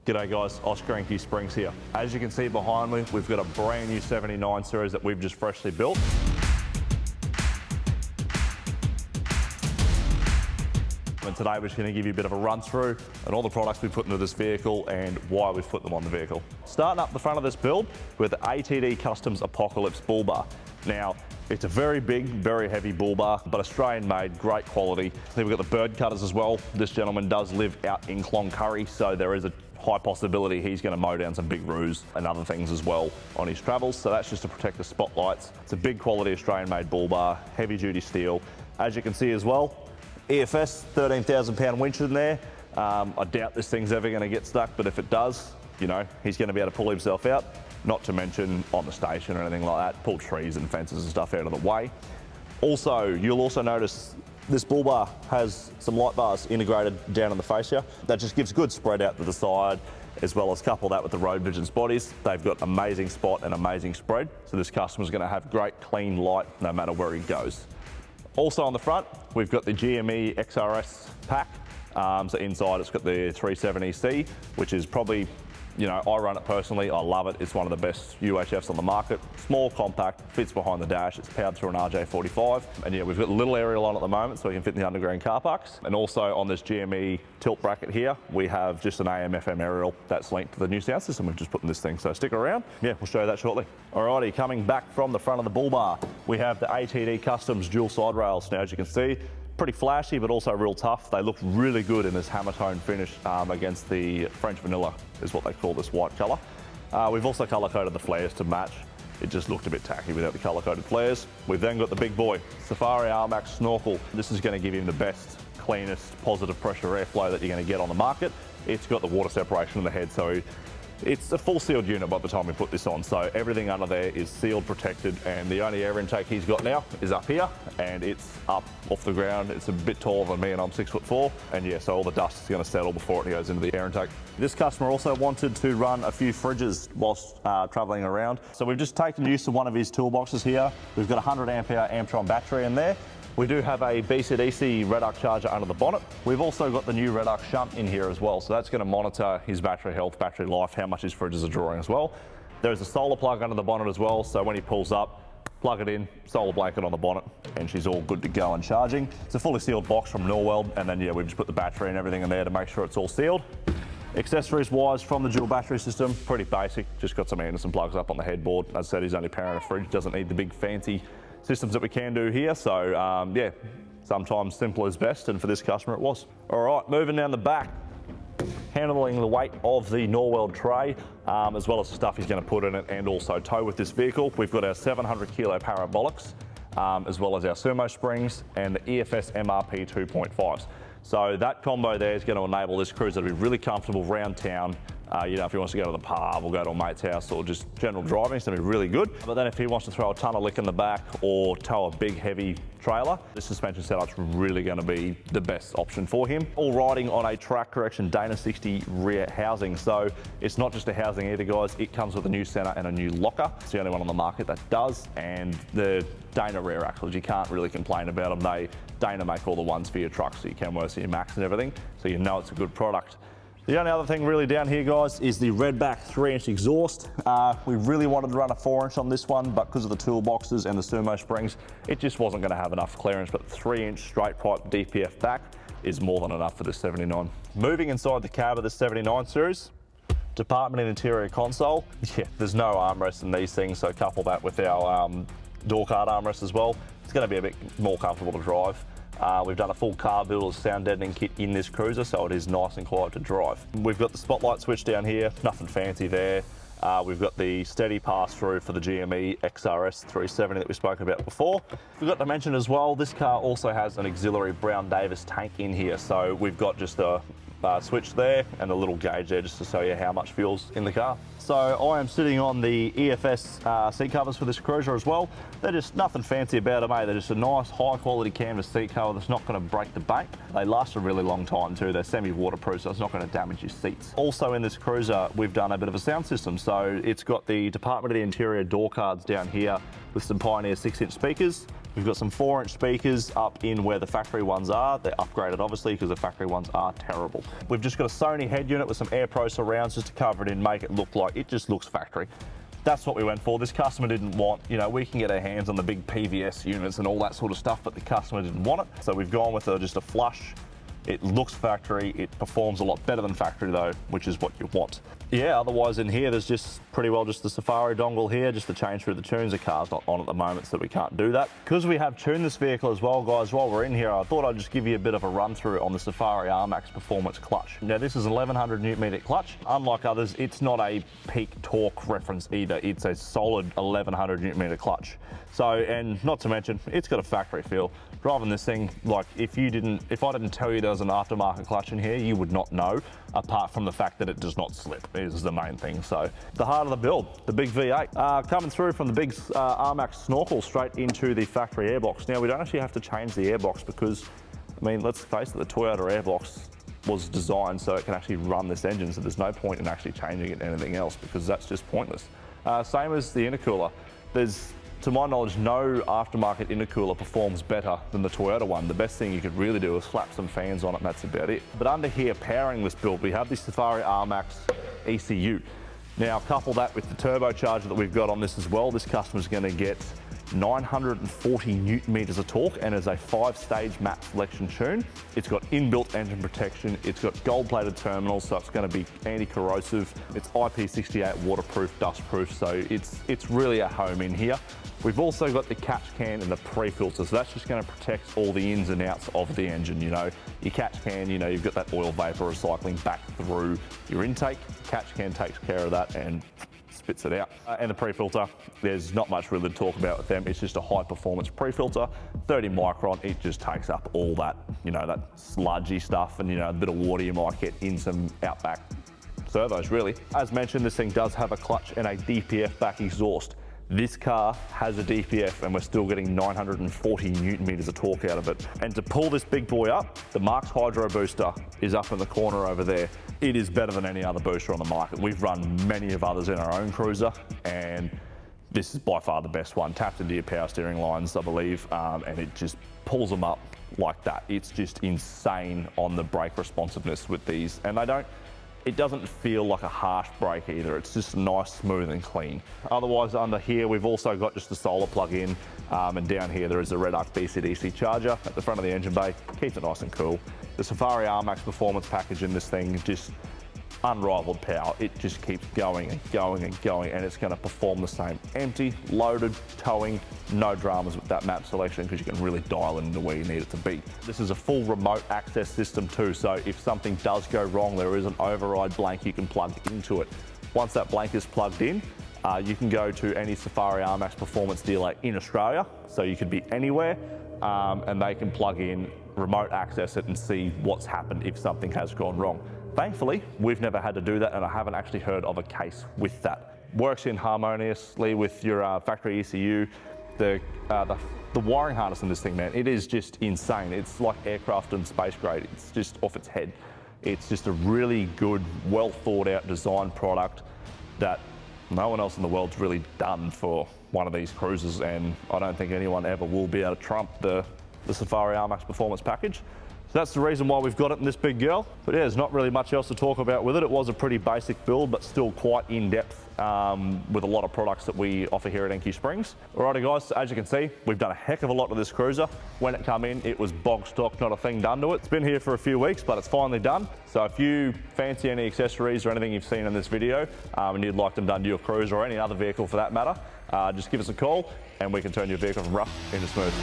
G'day guys, Oscar and Q Springs here. As you can see behind me, we've got a brand new 79 series that we've just freshly built. And today we're just going to give you a bit of a run through and all the products we put into this vehicle and why we've put them on the vehicle. Starting up the front of this build with the ATD Customs Apocalypse bull bar. Now, it's a very big, very heavy bull bar, but Australian made, great quality. Then we've got the bird cutters as well. This gentleman does live out in Cloncurry, so there is a high possibility he's going to mow down some big roos and other things as well on his travels. So that's just to protect the spotlights. It's a big quality Australian made bull bar, heavy duty steel. As you can see as well, EFS, 13,000 pound winch in there. I doubt this thing's ever going to get stuck, but if it does, you know, he's going to be able to pull himself out. Not to mention on the station or anything like that, pull trees and fences and stuff out of the way. Also, you'll also notice this bull bar has some light bars integrated down in the fascia. That just gives good spread out to the side, as well as couple that with the Road Visions bodies. They've got amazing spot and amazing spread, so this customer's going to have great clean light no matter where he goes. Also on the front, we've got the GME XRS pack. So inside it's got the 370C, which is probably, you know, I run it personally, I love it. It's one of the best UHFs on the market. Small, compact, fits behind the dash. It's powered through an RJ45. And yeah, we've got a little aerial on at the moment so we can fit in the underground car parks. And also on this GME tilt bracket here, we have just an AM/FM aerial that's linked to the new sound system we've just put in this thing. So stick around. Yeah, we'll show you that shortly. Alrighty, coming back from the front of the bull bar, we have the ATD Customs dual side rails. Now, as you can see, pretty flashy, but also real tough. They look really good in this hammer tone finish against the French vanilla, is what they call this white colour. We've also colour coded the flares to match. It just looked a bit tacky without the colour coded flares. We've then got the big boy, Safari R-Max Snorkel. This is going to give him the best, cleanest, positive pressure airflow that you're going to get on the market. It's got the water separation in the head, so it's a full sealed unit by the time we put this on, so everything under there is sealed, protected, and the only air intake he's got now is up here, and it's up off the ground. It's a bit taller than me, and I'm 6'4", and yeah, so all the dust is going to settle before it goes into the air intake. This customer also wanted to run a few fridges whilst travelling around, so we've just taken use of one of his toolboxes here. We've got a 100 ampere Amtron battery in there. We do have a BCDC Reduc charger under the bonnet. We've also got the new Reduc shunt in here as well, so that's going to monitor his battery health, battery life, how much his fridges are drawing as well. There's a solar plug under the bonnet as well, so when he pulls up, plug it in, solar blanket on the bonnet, and she's all good to go and charging. It's a fully sealed box from Norweld, and then yeah, we've just put the battery and everything in there to make sure it's all sealed. Accessories wise from the dual battery system, pretty basic, just got some Anderson plugs up on the headboard. As I said, he's only powering a fridge, doesn't need the big fancy systems that we can do here, so yeah, sometimes simple is best, and for this customer it was. All right, moving down the back, handling the weight of the Norweld tray, as well as the stuff he's going to put in it and also tow with this vehicle. We've got our 700 kilo parabolics, as well as our Sumo springs and the EFS MRP 2.5s. So that combo there is going to enable this cruiser to be really comfortable around town. You know, if he wants to go to the pub or go to a mate's house or just general driving, it's going to be really good. But then if he wants to throw a ton of lick in the back or tow a big heavy trailer, this suspension setup's really going to be the best option for him. All riding on a track correction Dana 60 rear housing. So it's not just a housing either, guys. It comes with a new center and a new locker. It's the only one on the market that does. And the Dana rear axles, you can't really complain about them. Dana make all the ones for your truck, so you can work your Max and everything. So you know it's a good product. The only other thing really down here, guys, is the Redback 3-inch exhaust. We really wanted to run a 4-inch on this one, but because of the toolboxes and the Sumo springs, it just wasn't going to have enough clearance, but the 3-inch straight pipe DPF back is more than enough for this 79. Moving inside the cab of the 79 series, department and interior console. Yeah, there's no armrest in these things, so couple that with our door card armrest as well. It's going to be a bit more comfortable to drive. We've done a full car build sound deadening kit in this cruiser, so it is nice and quiet to drive. We've got the spotlight switch down here, nothing fancy there. We've got the steady pass-through for the GME XRS 370 that we spoke about before. Forgot to mention as well, this car also has an auxiliary Brown Davis tank in here, so we've got just a switch there and a little gauge there just to show you how much fuel's in the car. So I am sitting on the EFS seat covers for this cruiser as well. They're just nothing fancy about them, eh? They're just a nice high quality canvas seat cover that's not going to break the bank. They last a really long time too. They're semi-waterproof, so it's not going to damage your seats. Also in this cruiser, we've done a bit of a sound system. So it's got the Department of the Interior door cards down here with some Pioneer 6-inch speakers. We've got some 4-inch speakers up in where the factory ones are. They're upgraded obviously because the factory ones are terrible. We've just got a Sony head unit with some AirPro surrounds just to cover it in, make it look like it just looks factory. That's what we went for. This customer didn't want, you know, we can get our hands on the big PVS units and all that sort of stuff, but the customer didn't want it. So we've gone with just a flush. It looks factory, it performs a lot better than factory though, which is what you want. Yeah, otherwise in here, there's just pretty well just the Safari dongle here, just to change through the tunes. The car's not on at the moment, so we can't do that. Because we have tuned this vehicle as well, guys, while we're in here, I thought I'd just give you a bit of a run through on the Safari R-Max Performance clutch. Now, this is an 1100 Nm clutch. Unlike others, it's not a peak torque reference either. It's a solid 1100 Nm clutch. So, and not to mention, it's got a factory feel. Driving this thing, like if I didn't tell you there was an aftermarket clutch in here, you would not know, apart from the fact that it does not slip is the main thing. So the heart of the build, the big V8, coming through from the big R-Max snorkel straight into the factory airbox. Now we don't actually have to change the airbox because, I mean, let's face it, the Toyota airbox was designed so it can actually run this engine, so there's no point in actually changing it to anything else because that's just pointless. Same as the intercooler. There's, to my knowledge, no aftermarket intercooler performs better than the Toyota one. The best thing you could really do is slap some fans on it and that's about it. But under here, powering this build, we have the Safari R-Max ECU. Now, couple that with the turbocharger that we've got on this as well. This customer's gonna get 940 Newton meters of torque and is a 5-stage map selection tune. It's got inbuilt engine protection. It's got gold-plated terminals, so it's going to be anti-corrosive. It's IP68 waterproof, dustproof, so it's really at home in here. We've also got the catch can and the pre-filter, so that's just going to protect all the ins and outs of the engine. You know, your catch can, you know, you've got that oil vapor recycling back through your intake. Catch can takes care of that and spits it out. And the pre-filter, there's not much really to talk about with them. It's just a high performance pre-filter, 30 micron. It just takes up all that, you know, that sludgy stuff and, you know, a bit of water you might get in some Outback servos, really. As mentioned, this thing does have a clutch and a DPF back exhaust. This car has a DPF and we're still getting 940 Newton meters of torque out of it. And to pull this big boy up, the Marks Hydro Booster is up in the corner over there. It is better than any other booster on the market. We've run many of others in our own cruiser and this is by far the best one. Tapped into your power steering lines, I believe, and it just pulls them up like that. It's just insane on the brake responsiveness with these. And it doesn't feel like a harsh brake either. It's just nice, smooth and clean. Otherwise, under here, we've also got just the solar plug-in, and down here there is a Red Arc DC-DC charger at the front of the engine bay. Keeps it nice and cool. The Safari R-Max Performance package in this thing, just unrivaled power. It just keeps going and going and going, and it's going to perform the same. Empty, loaded, towing, no dramas with that map selection because you can really dial it into where you need it to be. This is a full remote access system too, so if something does go wrong, there is an override blank you can plug into it. Once that blank is plugged in, you can go to any Safari R-Max Performance dealer in Australia, so you could be anywhere, and they can plug in, remote access it and see what's happened if something has gone wrong. Thankfully, we've never had to do that and I haven't actually heard of a case with that. Works in harmoniously with your factory ECU. The wiring harness in this thing, man, it is just insane. It's like aircraft and space grade. It's just off its head. It's just a really good, well thought out design product that no one else in the world's really done for one of these cruisers, and I don't think anyone ever will be able to trump the Safari R-Max Performance package. So that's the reason why we've got it in this big girl. But yeah, there's not really much else to talk about with it. It was a pretty basic build, but still quite in-depth with a lot of products that we offer here at NQ Springs. Alrighty guys, as you can see, we've done a heck of a lot to this cruiser. When it came in, it was bog stock, not a thing done to it. It's been here for a few weeks, but it's finally done. So if you fancy any accessories or anything you've seen in this video and you'd like them done to your cruiser or any other vehicle for that matter, just give us a call and we can turn your vehicle from rough into smooth.